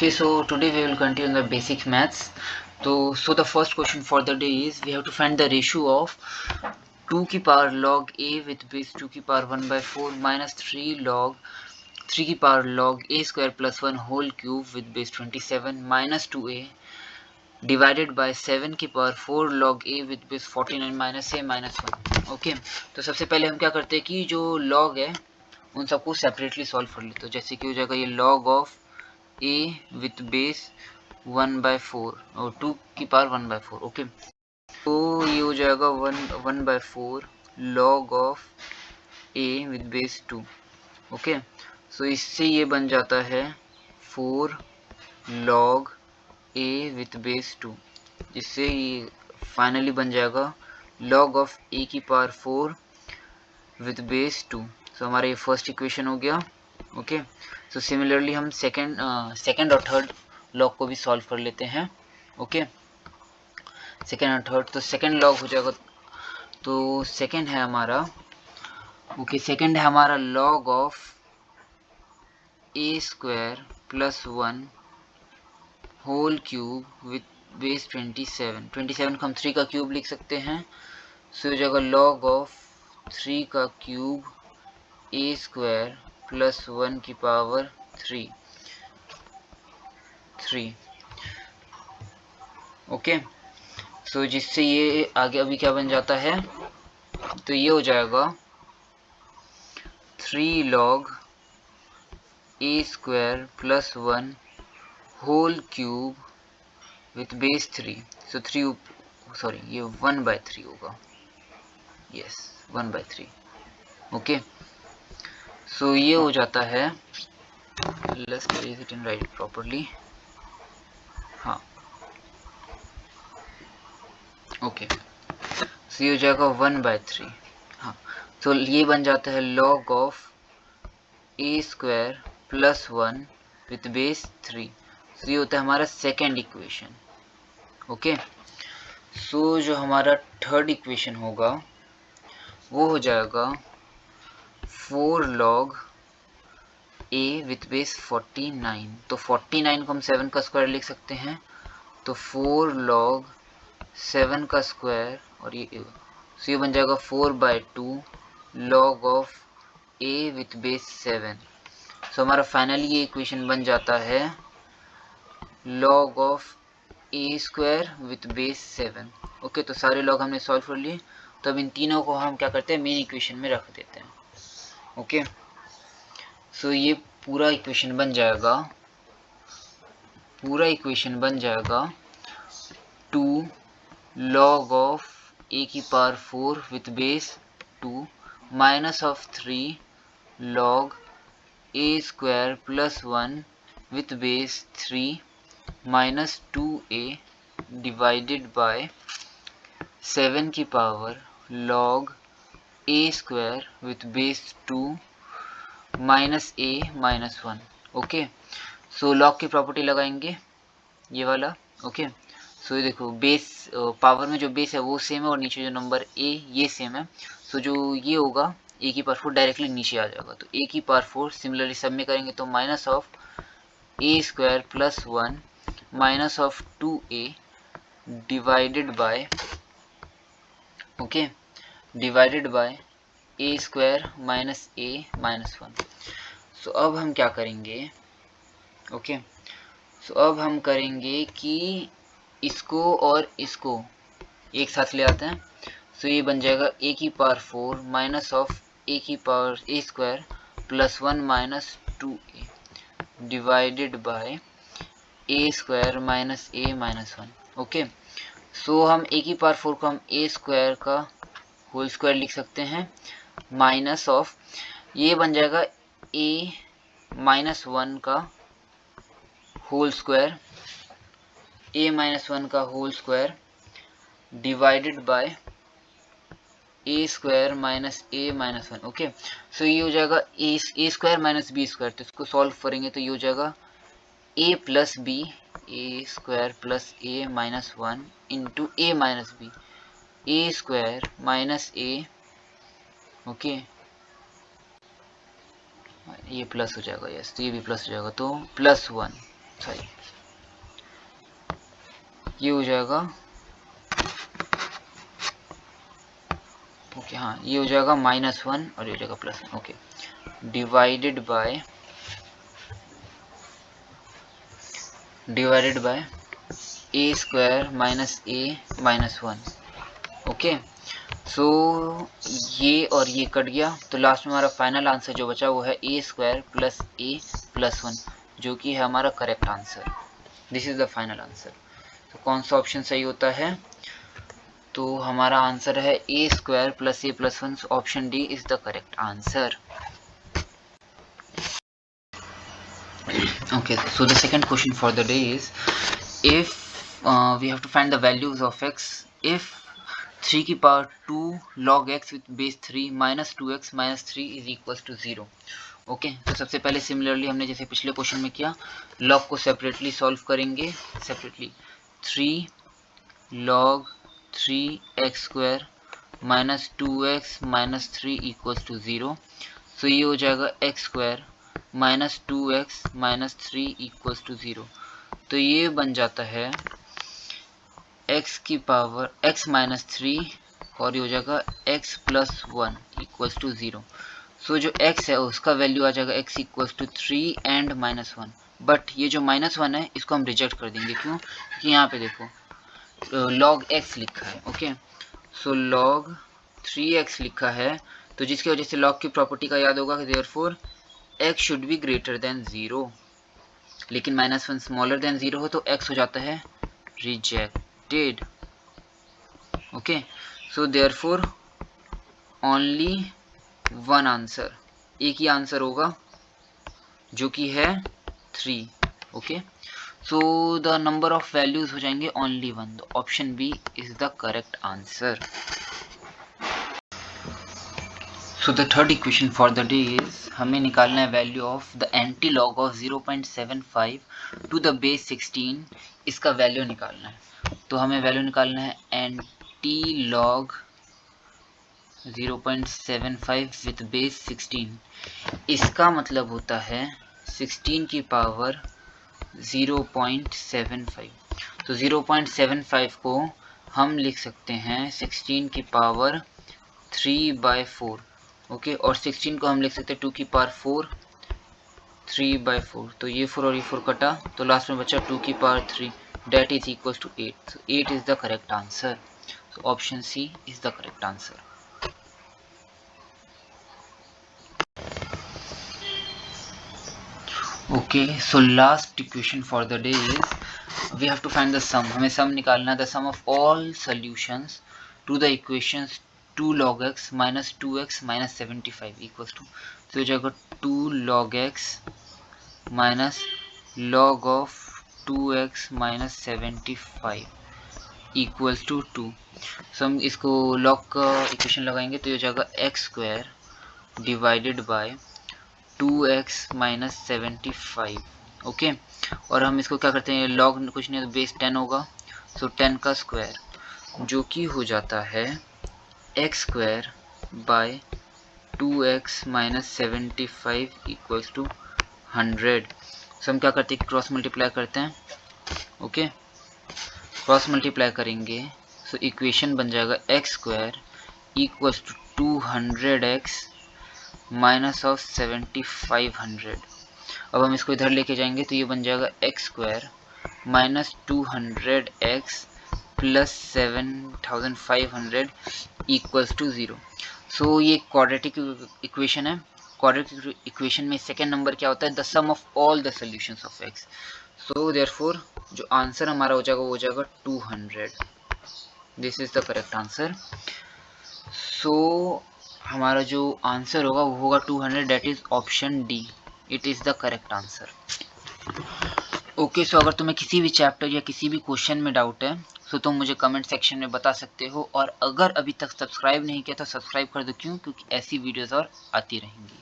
Okay, so today we will continue the basic maths. So the first question for the day is we have to find the ratio of 2 की power log a with base 2 की power 1 by 4 minus 3 log 3 की power log a square plus 1 whole cube with base 27 minus 2a divided by 7 की power 4 log a with base 49 minus a minus 1. Okay, तो सबसे पहले हम क्या करते हैं कि जो log है उन सबको सेपरेटली सॉल्व कर लेते हैं. जैसे कि हो जाएगा ये log of a with base 1 by 4 और 2 की पावर 1 by 4. ओके, तो ये हो जाएगा 1 by 4 log of a with base 2. Okay, so इससे ये बन जाता है 4 log a with base 2, जिससे ये फाइनली बन जाएगा log ऑफ a की पावर 4 with base 2. सो हमारा ये फर्स्ट इक्वेशन हो गया. ओके, सो सिमिलरली हम सेकेंड और थर्ड लॉग को भी सॉल्व कर लेते हैं. ओके, सेकेंड और थर्ड, तो सेकेंड लॉग हो जाएगा. तो सेकेंड है हमारा, ओके, सेकेंड है हमारा log of a square plus 1 whole cube with base 27 को हम 3 का क्यूब लिख सकते हैं. सो हो जाएगा लॉग ऑफ 3 का क्यूब a स्क्वायर प्लस 1 की पावर 3. ओके, सो जिससे ये आगे अभी क्या बन जाता है, तो ये हो जाएगा 3 log a square plus 1 whole cube with base 3. So 3 sorry ये 1 by 3 होगा. Yes, 1 by 3. ओके, सो ये हो जाता है, let's place it in right properly. हाँ, ओके, सो ये हो जाएगा 1 by 3. हाँ, तो ये बन जाता है log of a square plus 1 with base 3. सो ये होता है हमारा सेकेंड इक्वेशन. ओके, सो जो हमारा थर्ड इक्वेशन होगा वो हो जाएगा 4 log a विथ बेस 49. तो 49 को हम 7 का स्क्वायर लिख सकते हैं, तो 4 log 7 का स्क्वायर और ये बन जाएगा 4 by 2 log of a with base 7. सो हमारा फाइनली ये इक्वेशन बन जाता है log of a square with base 7. Okay, तो सारे log हमने सॉल्व कर लिए. तो अब इन तीनों को हम क्या करते हैं, मेन इक्वेशन में रख देते हैं. ओके, सो ये पूरा इक्वेशन बन जाएगा 2 log ऑफ a की power 4 with base 2 minus of 3 log a square plus 1 with base 3 minus 2a divided bye 7 की power log a square with base 2 minus a minus 1. Okay, so log की property लगाएंगे ये वाला. Okay, so ये देखो base power में जो base है वो सेम है और नीचे जो नंबर a ये सेम है. सो जो ये होगा a की पावर 4 डायरेक्टली नीचे आ जाएगा. तो a की पावर 4 सिमिलरली सब में करेंगे तो minus of a square plus 1 minus of 2a divided bye, okay, divided by a square minus a minus 1. सो अब हम क्या करेंगे, ओके, सो अब हम करेंगे कि इसको और इसको एक साथ ले आते हैं. सो ये बन जाएगा a की पावर 4 माइनस ऑफ a की power a square plus 1 minus 2a divided by a square minus a minus 1. Okay, so हम a की पावर 4 को हम a स्क्वायर का होल स्क्वायर लिख सकते हैं माइनस ऑफ, ये बन जाएगा a माइनस 1 का होल स्क्वायर, a माइनस 1 का whole square divided by a square minus a minus 1. Okay, so ये हो जाएगा a square minus b square. तो इसको सॉल्व करेंगे तो ये हो जाएगा a plus b, a square plus a minus 1 into a minus b, a square minus a. Okay, ये प्लस हो जाएगा. यस, तो ये भी प्लस हो जाएगा, तो प्लस 1 सॉरी, ये हो जाएगा, ओके हाँ, ये हो जाएगा -1 और ये हो जाएगा +1, okay, divided by a square minus a minus 1, okay. So ये और ये कट गया, तो लास्ट में हमारा फाइनल आंसर जो बचा वो है a square plus a plus 1, जो कि है हमारा correct answer. This is the final answer. तो कौन सा ऑप्शन सही होता है? तो हमारा आंसर है a square plus a plus 1, option D is the correct answer. Okay, so the second question for the day is, if we have to find the values of x if 3 की power 2 log x with base 3 minus 2x minus 3 is equals to 0। Okay, तो सबसे पहले similarly हमने जैसे पिछले question में किया, log को सेपरेटली सॉल्व करेंगे, separately 3 log 3x square minus 2x minus 3 equals to 0। So ये हो जाएगा x square minus 2x minus 3 equals to 0। तो ये बन जाता है x की पावर x माइनस 3 और ये हो जाएगा x plus 1 equals to 0। So जो x है उसका वैल्यू आ जाएगा x equals to 3 and -1। But ये जो -1 है इसको हम रिजेक्ट कर देंगे, क्यों? क्योंकि यहाँ पे देखो log x लिखा है, ओके। सो log 3x लिखा है, तो जिसकी वजह से log की प्रॉपर्टी का याद होगा कि therefore x should be greater than 0, लेकिन -1 स्मॉलर देन 0 हो तो x हो जाता है rejected, okay. So therefore only one answer, एक ही आंसर होगा जो कि है 3, okay. So the number of values हो जाएंगे only 1, option B is the correct answer. So the third equation for the day is, हमें निकालना है value of the antilog of 0.75 to the base 16, इसका वैल्यू निकालना है। तो हमें वैल्यू निकालना है एंटी लॉग 0.75 विद बेस 16, इसका मतलब होता है 16 की पावर 0.75। तो 0.75 को हम लिख सकते हैं 16 की पावर 3/4, ओके। और 16 को हम लिख सकते हैं 2 की पावर 4 3/4। तो ये 4 और ये 4 कटा, तो लास्ट में बचा 2 की power 3, that is equal to 8। So 8 is the correct answer. So option C is the correct answer. Okay, so last equation for the day is, we have to find the sum, हमें sum निकालना है, the sum of all solutions to the equations 2 log x minus 2x minus 75 equals to, तो हो जाएगा 2 log x minus log of 2x minus 75 equals to 2। सो हम इसको log का equation लगाएंगे तो ये हो जाएगा x square divided bye 2x minus 75, okay. और हम इसको क्या करते हैं, log कुछ नहीं तो बेस 10 होगा, सो 10 का स्क्वायर जो कि हो जाता है x square by 2x minus 75 equals to 100। So हम क्या करते हैं, क्रॉस मल्टीप्लाई करते हैं, ओके। क्रॉस मल्टीप्लाई करेंगे सो इक्वेशन बन जाएगा x square equals to 200x minus of 7500। अब हम इसको इधर लेके जाएंगे तो ये बन जाएगा x square minus 200x plus 7500 equals to 0। So ये क्वाड्रेटिक इक्वेशन है। क्वाड्रेटिक इक्वेशन में सेकेंड नंबर क्या होता है, the sum of all the solutions of x। So therefore जो आंसर हमारा हो जाएगा वो हो जाएगा 200। This is the correct answer. So हमारा जो आंसर होगा वो होगा 200, that is option D, it is the correct answer. Okay, so अगर तुम्हें किसी भी चैप्टर या किसी भी क्वेश्चन में डाउट है सो तुम मुझे कमेंट सेक्शन में बता सकते हो, और अगर अभी तक सब्सक्राइब नहीं किया तो सब्सक्राइब कर दो, क्यों? क्योंकि ऐसी वीडियोस और आती रहेंगी।